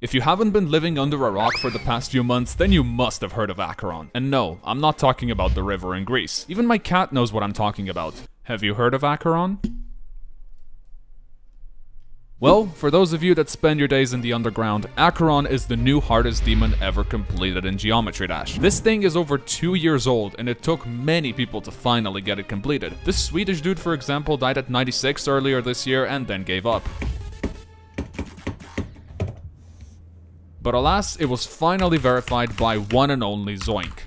If you haven't been living under a rock for the past few months, then you must have heard of Acheron. And no, I'm not talking about the river in Greece. Even my cat knows what I'm talking about. Have you heard of Acheron? Well, for those of you that spend your days in the underground, Acheron is the new hardest demon ever completed in Geometry Dash. This thing is over 2 years old, and it took many people to finally get it completed. This Swedish dude, for example, died at 96 earlier this year and then gave up. But alas, it was finally verified by one and only Zoink.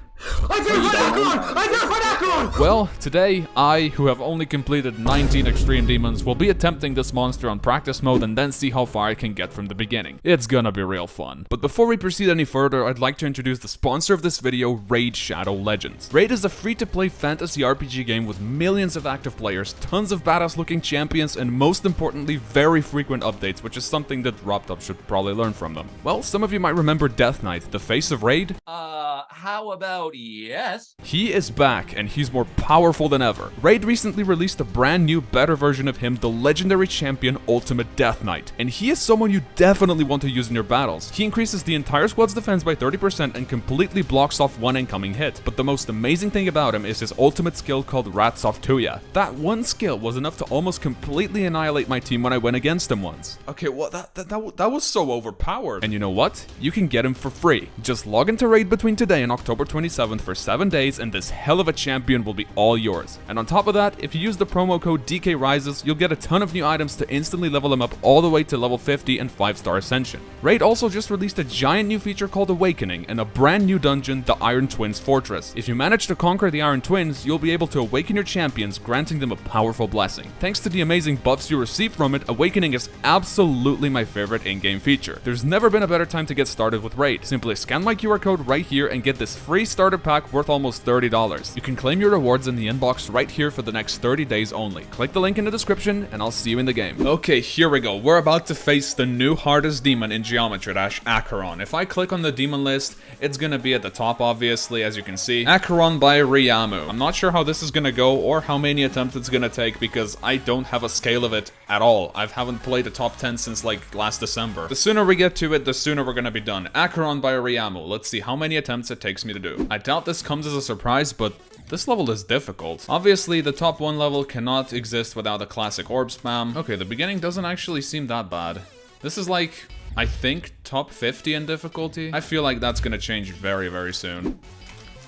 Well, today, I, who have only completed 19 extreme demons, will be attempting this monster on practice mode and then see how far I can get from the beginning. It's gonna be real fun. But before we proceed any further, I'd like to introduce the sponsor of this video, Raid Shadow Legends. Raid is a free-to-play fantasy RPG game with millions of active players, tons of badass-looking champions, and most importantly, very frequent updates, which is something that RobTop should probably learn from them. Well, some of you might remember Death Knight, the face of Raid. How about yes? He is back, and he's more powerful than ever. Raid recently released a brand new, better version of him, the legendary champion Ultimate Death Knight, and he is someone you definitely want to use in your battles. He increases the entire squad's defense by 30% and completely blocks off one incoming hit. But the most amazing thing about him is his ultimate skill called Rats Off Tuya. That one skill was enough to almost completely annihilate my team when I went against him once. Okay, well, that was so overpowered. And you know what? You can get him for free. Just log into Raid between today and October 27th for 7 days, and this hell of a champion will be all yours. And on top of that, if you use the promo code DKRises, you'll get a ton of new items to instantly level him up all the way to level 50 and 5-star Ascension. Raid also just released a giant new feature called Awakening and a brand new dungeon, the Iron Twins Fortress. If you manage to conquer the Iron Twins, you'll be able to awaken your champions, granting them a powerful blessing. Thanks to the amazing buffs you receive from it, Awakening is absolutely my favorite in-game feature. There's never been a better time to get started with Raid. Simply scan my QR code right here and get this free starter pack worth almost $30. You can claim your rewards in the inbox right here for the next 30 days only. Click the link in the description and I'll see you in the game. Okay, here we go. We're about to face the new hardest demon in Geometry Dash, Acheron. If I click on the demon list, it's gonna be at the top, obviously, as you can see. Acheron by Ryamu. I'm not sure how this is gonna go or how many attempts it's gonna take because I don't have a scale of it at all. I haven't played a top 10 since like last December. The sooner we get to it, the sooner we're gonna be done. Acheron by Ryamu. Let's see how many attempts it takes me to do. I doubt this comes as a surprise, but this level is difficult. Obviously, the top 1 level cannot exist without a classic orb spam. Okay, the beginning doesn't actually seem that bad. This is like, I think, top 50 in difficulty. I feel like that's gonna change very, very soon.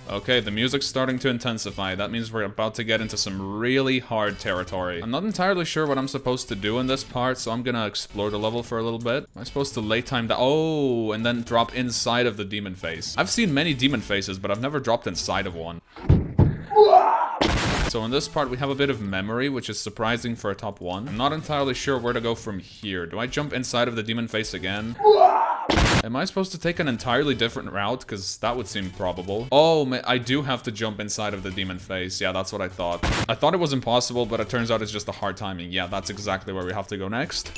Okay, the music's starting to intensify. That means we're about to get into some really hard territory. I'm not entirely sure what I'm supposed to do in this part, so I'm gonna explore the level for a little bit. Am I supposed to lay time down? Oh, and then drop inside of the demon face. I've seen many demon faces, but I've never dropped inside of one. So in this part, we have a bit of memory, which is surprising for a top 1. I'm not entirely sure where to go from here. Do I jump inside of the demon face again? Am I supposed to take an entirely different route? Because that would seem probable. Oh, I do have to jump inside of the demon face. Yeah, that's what I thought. I thought it was impossible, but it turns out it's just a hard timing. Yeah, that's exactly where we have to go next.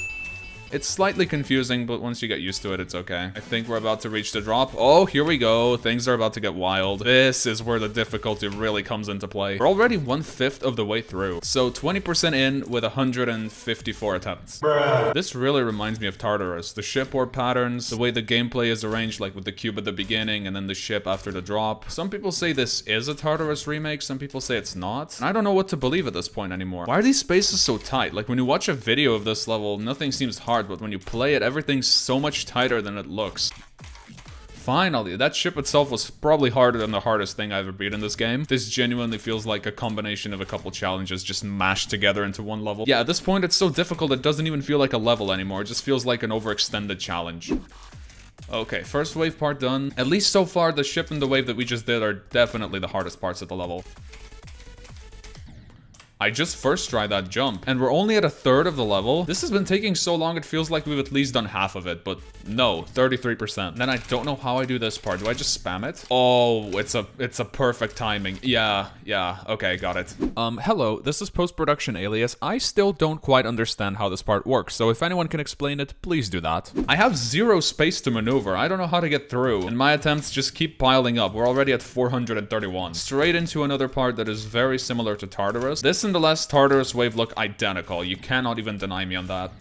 It's slightly confusing, but once you get used to it, it's okay. I think we're about to reach the drop. Oh, here we go. Things are about to get wild. This is where the difficulty really comes into play. We're already 1/5 of the way through. So 20% in with 154 attempts. Bruh. This really reminds me of Tartarus. The shipboard patterns, the way the gameplay is arranged, like with the cube at the beginning and then the ship after the drop. Some people say this is a Tartarus remake. Some people say it's not. And I don't know what to believe at this point anymore. Why are these spaces so tight? Like when you watch a video of this level, nothing seems hard. But when you play it, everything's so much tighter than it looks. Finally, that ship itself was probably harder than the hardest thing I ever beat in this game. This genuinely feels like a combination of a couple challenges just mashed together into one level. Yeah, at this point, it's so difficult it doesn't even feel like a level anymore. It just feels like an overextended challenge. Okay, first wave part done. At least so far, the ship and the wave that we just did are definitely the hardest parts of the level. I just first tried that jump, and we're only at 1/3 of the level. This has been taking so long, it feels like we've at least done half of it, but no, 33%. Then I don't know how I do this part. Do I just spam it? Oh, it's a perfect timing. Yeah, okay, got it. Hello, this is post-production Alias. I still don't quite understand how this part works, so if anyone can explain it, please do that. I have zero space to maneuver. I don't know how to get through, and my attempts just keep piling up. We're already at 431. Straight into another part that is very similar to Tartarus. This and the last Tartarus wave look identical. You cannot even deny me on that.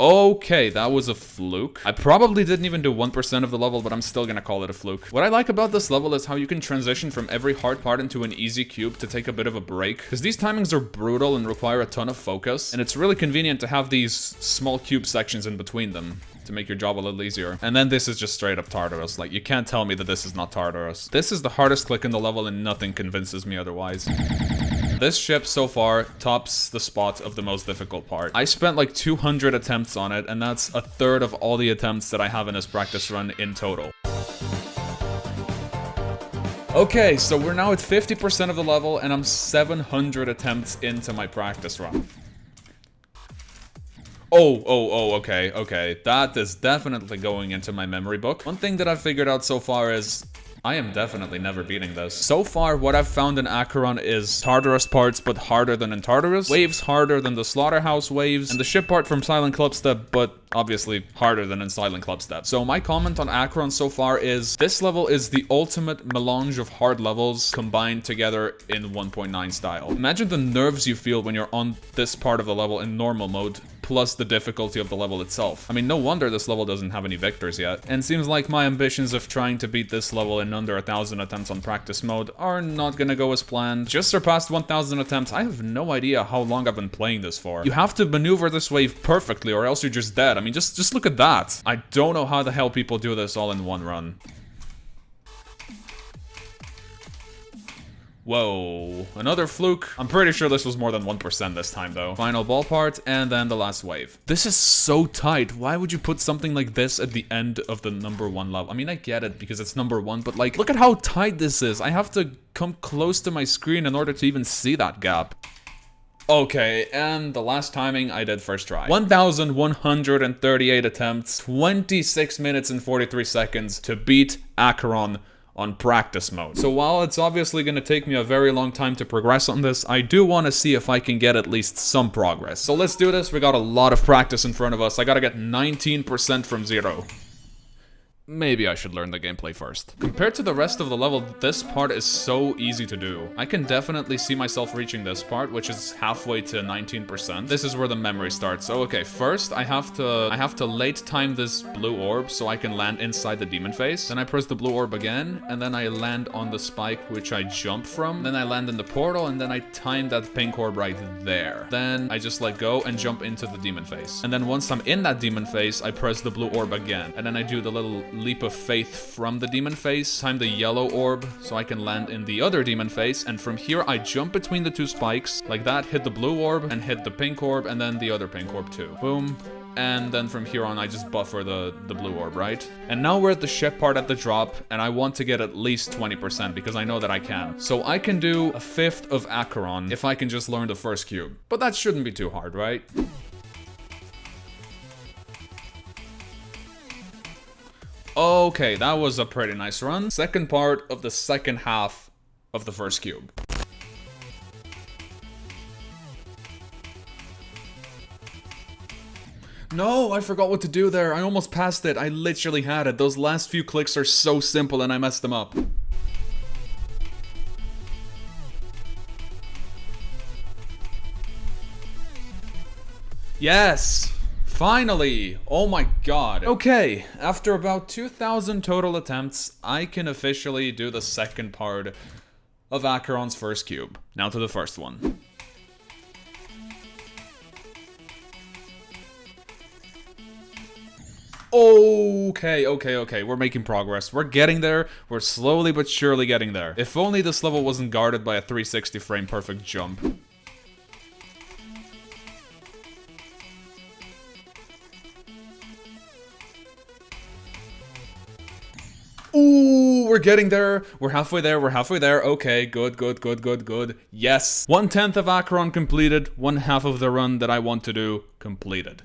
Okay, that was a fluke. I probably didn't even do 1% of the level, but I'm still gonna call it a fluke. What I like about this level is how you can transition from every hard part into an easy cube to take a bit of a break. Because these timings are brutal and require a ton of focus. And it's really convenient to have these small cube sections in between them to make your job a little easier. And then this is just straight up Tartarus. Like, you can't tell me that this is not Tartarus. This is the hardest click in the level and nothing convinces me otherwise. This ship so far tops the spot of the most difficult part. I spent like 200 attempts on it, and that's a third of all the attempts that I have in this practice run in total. Okay, so we're now at 50% of the level, and I'm 700 attempts into my practice run. Okay. That is definitely going into my memory book. One thing that I've figured out so far is I am definitely never beating this. So far, what I've found in Acheron is Tartarus parts, but harder than in Tartarus. Waves harder than the Slaughterhouse waves. And the ship part from Silent Clubstep, but obviously harder than in Silent Clubstep. So my comment on Acheron so far is, this level is the ultimate melange of hard levels combined together in 1.9 style. Imagine the nerves you feel when you're on this part of the level in normal mode, plus the difficulty of the level itself. I mean, no wonder this level doesn't have any victors yet. And seems like my ambitions of trying to beat this level in under 1,000 attempts on practice mode are not gonna go as planned. Just surpassed 1,000 attempts. I have no idea how long I've been playing this for. You have to maneuver this wave perfectly or else you're just dead. I mean, just look at that. I don't know how the hell people do this all in one run. Whoa, another fluke. I'm pretty sure this was more than 1% this time though. Final ball part, and then the last wave. This is so tight. Why would you put something like this at the end of the number 1 level? I mean, I get it because it's number 1, but like, look at how tight this is. I have to come close to my screen in order to even see that gap. Okay, and the last timing I did first try. 1,138 attempts, 26 minutes and 43 seconds to beat Acheron on practice mode. So while it's obviously going to take me a very long time to progress on this, I do want to see if I can get at least some progress. So let's do this. We got a lot of practice in front of us. I gotta get 19% from 0. Maybe I should learn the gameplay first. Compared to the rest of the level, this part is so easy to do. I can definitely see myself reaching this part, which is halfway to 19%. This is where the memory starts. So okay, first I have to late time this blue orb so I can land inside the demon face. Then I press the blue orb again, and then I land on the spike which I jump from. Then I land in the portal, and then I time that pink orb right there. Then I just let go and jump into the demon face. And then once I'm in that demon face, I press the blue orb again. And then I do the little leap of faith from the demon face, time the yellow orb so I can land in the other demon face, and from here I jump between the 2 spikes like that, hit the blue orb and hit the pink orb, and then the other pink orb too. Boom. And then from here on I just buffer the blue orb, right? And now we're at the ship part at the drop, and I want to get at least 20% because I know that I can. So I can do 1/5 of Acheron if I can just learn the first cube. But that shouldn't be too hard, right? Okay, that was a pretty nice run. Second part of the second half of the first cube. No, I forgot what to do there. I almost passed it. I literally had it. Those last few clicks are so simple and I messed them up. Yes! Finally! Oh my god. Okay, after about 2,000 total attempts, I can officially do the second part of Acheron's first cube. Now to the first one. Okay, we're making progress. We're getting there. We're slowly but surely getting there. If only this level wasn't guarded by a 360 frame perfect jump. Ooh, we're getting there. We're halfway there. Okay, good. Yes. 1/10 of Acheron completed. 1/2 of the run that I want to do completed.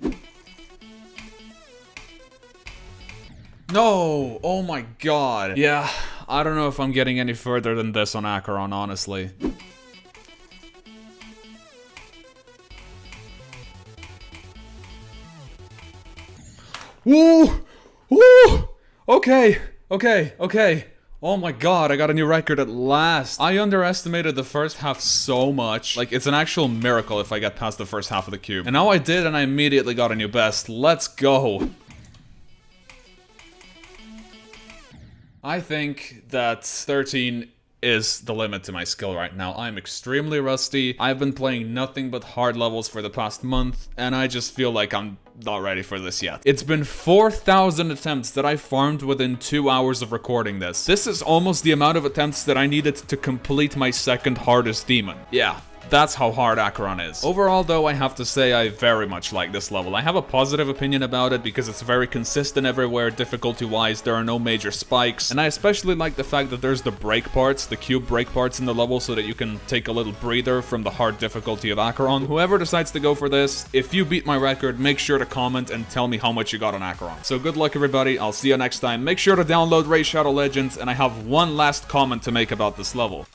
No! Oh my god. Yeah, I don't know if I'm getting any further than this on Acheron, honestly. Woo! Woo! Okay. Oh my god, I got a new record at last. I underestimated the first half so much. Like, it's an actual miracle if I get past the first half of the cube. And now I did, and I immediately got a new best. Let's go. I think that 13 is the limit to my skill right now. I'm extremely rusty. I've been playing nothing but hard levels for the past month, and I just feel like I'm not ready for this yet. It's been 4,000 attempts that I farmed within 2 hours of recording this. This is almost the amount of attempts that I needed to complete my second hardest demon. Yeah. That's how hard Acheron is. Overall though, I have to say I very much like this level. I have a positive opinion about it because it's very consistent everywhere, difficulty-wise, there are no major spikes, and I especially like the fact that there's the break parts, the cube break parts in the level so that you can take a little breather from the hard difficulty of Acheron. Whoever decides to go for this, if you beat my record, make sure to comment and tell me how much you got on Acheron. So good luck everybody, I'll see you next time. Make sure to download Raid Shadow Legends, and I have one last comment to make about this level.